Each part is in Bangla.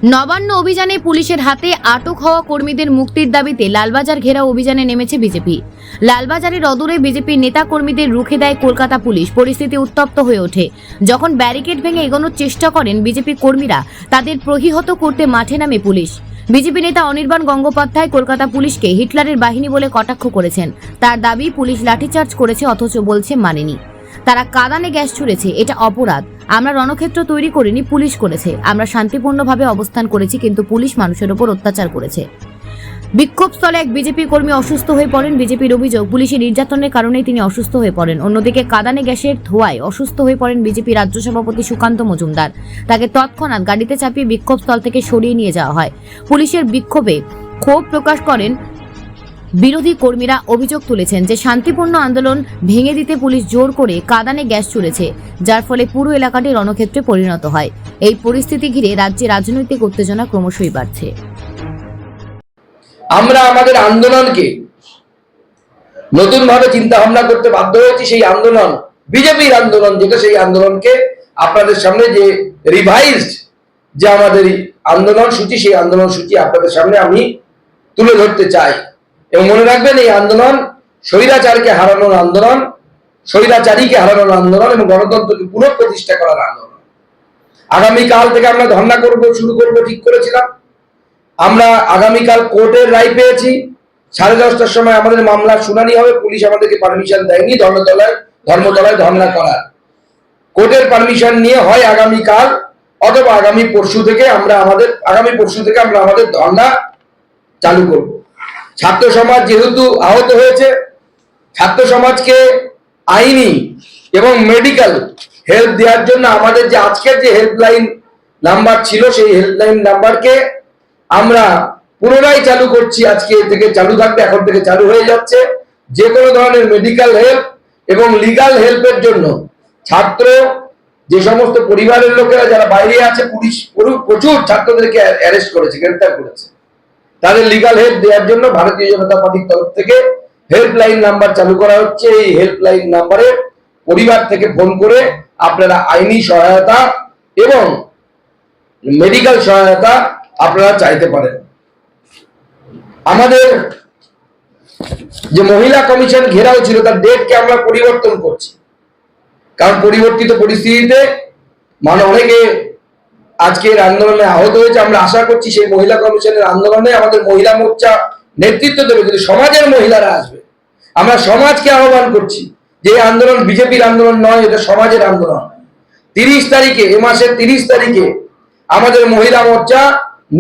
নবান্ন অভিযানে পুলিশের হাতে আটক হওয়া কর্মীদের মুক্তির দাবিতে লালবাজার ঘেরাও অভিযানে নেমেছে বিজেপি। লালবাজারের অদূরে বিজেপির নেতা কর্মীদের রুখে দেয় কলকাতা পুলিশ। পরিস্থিতি উত্তপ্ত হয়ে ওঠে যখন ব্যারিকেড ভেঙে এগোনোর চেষ্টা করেন বিজেপি কর্মীরা। তাদের প্রতিহত করতে মাঠে নামে পুলিশ। বিজেপি নেতা অনির্বাণ গঙ্গোপাধ্যায় কলকাতা পুলিশকে হিটলারের বাহিনী বলে কটাক্ষ করেছেন। তার দাবি, পুলিশ লাঠিচার্জ করেছে অথচ বলছে মানেনি। তারা কাঁদানে গ্যাস ছুড়েছে, এটা অপরাধ। আমরা রণক্ষেত্র তৈরি করিনি, পুলিশ করেছে। আমরা শান্তিপূর্ণভাবে অবস্থান করেছি, কিন্তু পুলিশ মানুষের উপর অত্যাচার করেছে। বিক্ষোভস্থলে এক বিজেপি কর্মী অসুস্থ হয়ে পড়েন। বিজেপির অভিযোগ, পুলিশের নির্যাতনের কারণেই তিনি অসুস্থ হয়ে পড়েন। অন্যদিকে কাঁদানে গ্যাসের ধোঁয়ায় অসুস্থ হয়ে পড়েন বিজেপি রাজ্য সভাপতি সুকান্ত মজুমদার। তাকে তৎক্ষণাৎ গাড়িতে চাপিয়ে বিক্ষোভস্থল থেকে সরিয়ে নিয়ে যাওয়া হয়। পুলিশের বিক্ষোভে ক্ষোভ প্রকাশ করেন বিরোধী কর্মীরা। অভিযোগ তুলেছেন যে শান্তিপূর্ণ আন্দোলন ভেঙে দিতে পুলিশ জোর করে কাঁদানে গ্যাস ছুড়েছে, যার ফলে পুরো এলাকাটি রণক্ষেত্রে পরিণত হয়। এই পরিস্থিতি ঘিরে রাজ্যে রাজনৈতিক উত্তেজনা ক্রমশই বাড়ছে। আমরা আমাদের আন্দোলনকে নতুন ভাবে চিন্তা ভাবনা করতে বাধ্য হয়েছি। সেই আন্দোলন বিজেপির আন্দোলন, যেটা সেই আন্দোলনকে আপনাদের সামনে যে রিভাইজড যে আমাদের আন্দোলন সূচি, সেই আন্দোলন সূচি আপনাদের সামনে আমি তুলে ধরতে চাই। এবং মনে রাখবেন, এই আন্দোলন স্বৈরাচারকে হারানোর আন্দোলন, স্বৈরাচারীকে হারানোর আন্দোলন এবং গণতন্ত্রকে পুনঃপ্রতিষ্ঠা করার আন্দোলন। আগামীকাল থেকে আমরা ধর্ণা শুরু করব ঠিক করেছিলাম। আমরা আগামীকাল কোর্টের রায় পেয়েছি। 10:30টার সময় আমাদের মামলার শুনানি হবে। পুলিশ আমাদেরকে পারমিশন দেয়নি ধর্মতলায় ধর্ণা করার। কোর্টের পারমিশন নিয়ে হয় আগামীকাল অথবা আগামী পরশু থেকে আমরা আমাদের ধর্ণা চালু করব। ছাত্র সমাজ যেহেতু আহত হয়েছে, ছাত্র সমাজকে আইনি এবং মেডিকেল হেল্প দেওয়ার জন্য আমাদের যে আজকের যে হেল্পলাইন নাম্বার ছিল, সেই হেল্পলাইন নাম্বারকে আমরা পুনরায় চালু করছি। আজকে থেকে চালু থাকবে, এখন থেকে চালু হয়ে যাচ্ছে। যে কোনো ধরনের মেডিকেল হেল্প এবং লিগাল হেল্পের জন্য ছাত্র, যে সমস্ত পরিবারের লোকেরা যারা বাইরে আছে, পুলিশ প্রচুর ছাত্রদেরকে অ্যারেস্ট করেছে, গ্রেফতার করেছে। তাদের লিগাল হেল্প দেওয়ার জন্য ভারতীয় জনতা পার্টির তরফ থেকে হেল্পলাইন নাম্বার চালু করা হচ্ছে। এই হেল্পলাইন নাম্বারে পরিবার থেকে ফোন করে আপনারা আইনি সহায়তা এবং মেডিকেল সহায়তা আপনারা চাইতে পারেন। আমাদের যে মহিলা কমিশন ঘেরাও ছিল, তার ডেটকে আমরা পরিবর্তন করছি, কারণ পরিবর্তিত পরিস্থিতিতে অনেকে আজকের আন্দোলনে আহত হয়েছে। আমরা আশা করছি সেই মহিলা কমিশনের আন্দোলনে আমাদের মহিলা মোর্চা নেতৃত্ব দেবে, কিন্তু সমাজের মহিলারা আসবে। আমরা সমাজকে আহ্বান করছি যে এই আন্দোলন বিজেপির আন্দোলন নয়, এটা সমাজের আন্দোলন। 30 তারিখে, এ মাসের 30 তারিখে আমাদের মহিলা মোর্চা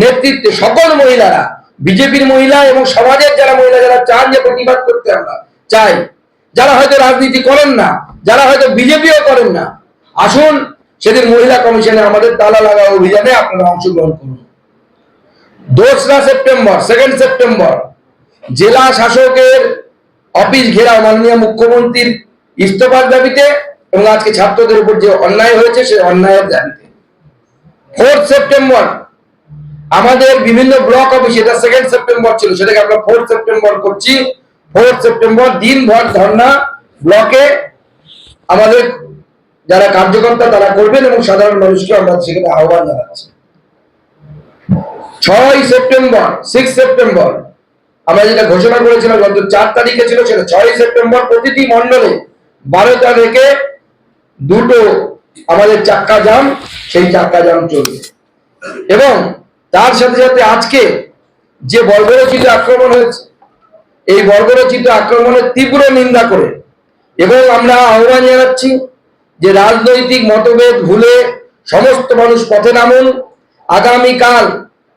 নেতৃত্বে সকল মহিলারা, বিজেপির মহিলা এবং সমাজের যারা মহিলা, যারা চান যে প্রতিবাদ করতে আমরা চাই, যারা হয়তো রাজনীতি করেন না, যারা হয়তো বিজেপিও করেন না, আসুন সেদিন মহিলা কমিশনে আমাদের তালা লাগা অভিযানে আপনারা অংশগ্রহণ করুন। 2রা সেপ্টেম্বর, 2nd সেপ্টেম্বর জেলা শাসকের অফিস ঘেরাও মাননীয় মুখ্যমন্ত্রীর ইস্তফার দাবিতে এবং আজকে ছাত্রদের উপর যে অন্যায় হয়েছে সেই অন্যায়ের দাবিতে। 4th সেপ্টেম্বর আমাদের বিভিন্ন ব্লক অফিস, এটা 2nd সেপ্টেম্বর ছিল, সেটাকে আমরা 4th সেপ্টেম্বর করছি। 4th সেপ্টেম্বর দিনভর ধর্ণা ব্লকে আমাদের যারা কার্যকর্তা তারা করবেন এবং সাধারণ মানুষকে আমরা সেখানে আহ্বান জানাচ্ছি। 6 সেপ্টেম্বর, 6 সেপ্টেম্বর আমরা যেটা ঘোষণা করেছিলাম গত 4 তারিখে ছিল, সেটা 6 সেপ্টেম্বর প্রতিটি মণ্ডলে 12টা থেকে 2টো আমাদের চাক্কা জাম, সেই চাক্কা জাম চলবে। এবং তার সাথে সাথে আজকে যে বর্বরোচিত আক্রমণ হয়েছে, এই বর্বরোচিত আক্রমণের তীব্র নিন্দা করে এবং আমরা আহ্বান জানাচ্ছি যে রাজনৈতিক মতভেদ ভুলে সমস্ত মানুষ পথে নামুন। আগামীকাল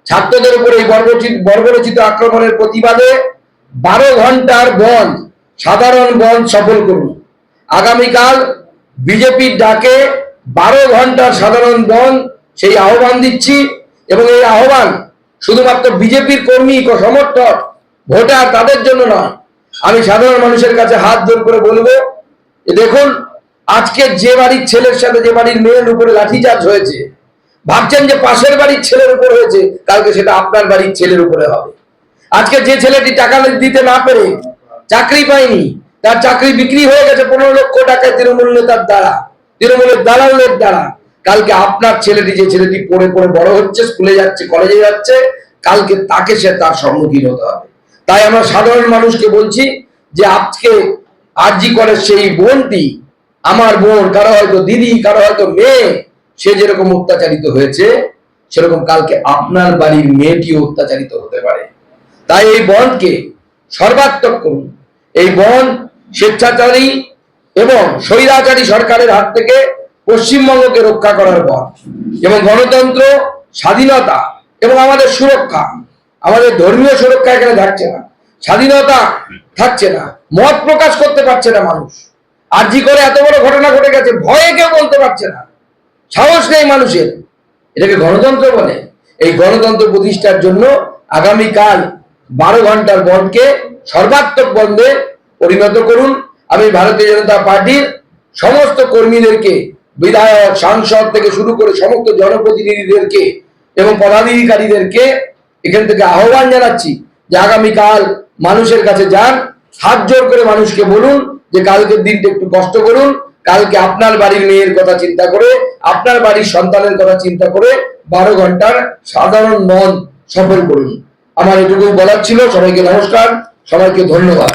ছাত্রদের উপর এই বর্বরোচিত আক্রমণের প্রতিবাদে 12 ঘন্টার বন্ধ, সাধারণ বন্ধ সফল করুন। আগামীকাল বিজেপির ডাকে 12 ঘন্টার সাধারণ বন্ধ, সেই আহ্বান দিচ্ছি। এবং এই আহ্বান শুধুমাত্র বিজেপির কর্মী, সমর্থক, ভোটার তাদের জন্য নয়। আমি সাধারণ মানুষের কাছে হাত জোর করে বলবো, দেখুন আজকে যে বাড়ির ছেলের সাথে যে বাড়ির মেয়ের উপরে লাঠিচার্জ হয়েছে, ভাবছেন যে পাশের বাড়ির ছেলের উপর হয়েছে, কালকে সেটা আপনার বাড়ির ছেলের উপরে হবে। আজকে যে ছেলেটি টাকা দিতে না পেরে চাকরি পায়নি, তার চাকরি বিক্রি হয়ে গেছে 15 লক্ষ টাকায় তৃণমূল নেতার দ্বারা, তৃণমূলের দালালের দ্বারা। কালকে আপনার ছেলেটি, যে ছেলেটি পড়ে পড়ে বড় হচ্ছে, স্কুলে যাচ্ছে, কলেজে যাচ্ছে, কালকে তাকে সে তার সম্মুখীন হতে হবে। তাই আমরা সাধারণ মানুষকে বলছি যে আজকে আরজি করে সেই বোনটি, আমার বোন, কারো হয়তো দিদি, কারো হয়তো মেয়ে, সে যেরকম অত্যাচারিত হয়েছে সেরকম কালকে আপনার বাড়ির মেয়েটিও অত্যাচারিত হতে পারে। তাই এই বনকে সর্বাত্মক করুন। এই বন স্বেচ্ছাচারী এবং স্বৈরাচারী সরকারের হাত থেকে পশ্চিমবঙ্গকে রক্ষা করার বন, এবং গণতন্ত্র, স্বাধীনতা এবং আমাদের সুরক্ষা, আমাদের ধর্মীয় সুরক্ষা এখানে থাকছে না, স্বাধীনতা থাকছে না, মত প্রকাশ করতে পারছে না মানুষ। আরজি করে এত বড় ঘটনা ঘটে গেছে, ভয়ে কেউ বলতে পারছে না, সাহস নেই মানুষের। এটাকে গণতন্ত্র বলে? এই গণতন্ত্র প্রতিষ্ঠার জন্য আগামীকাল 12 ঘন্টার বন্ধকে সর্বাত্মক বন্ধে পরিণত করুন। আমি ভারতীয় জনতা পার্টির সমস্ত কর্মীদেরকে, বিধায়ক, সাংসদ থেকে শুরু করে সমস্ত জনপ্রতিনিধিদেরকে এবং পদাধিকারীদেরকে এখান থেকে আহ্বান জানাচ্ছি যে আগামীকাল মানুষের কাছে যান, হাত জোর করে মানুষকে বলুন যে কালকের দিনটা একটু কষ্ট করুন, কালকে আপনার বাড়ির মেয়ের কথা চিন্তা করে, আপনার বাড়ির সন্তানের কথা চিন্তা করে 12 ঘন্টার সাধারণ মন সফল করুন। আমার এটুকু বলার ছিল। সবাইকে নমস্কার, সবাইকে ধন্যবাদ।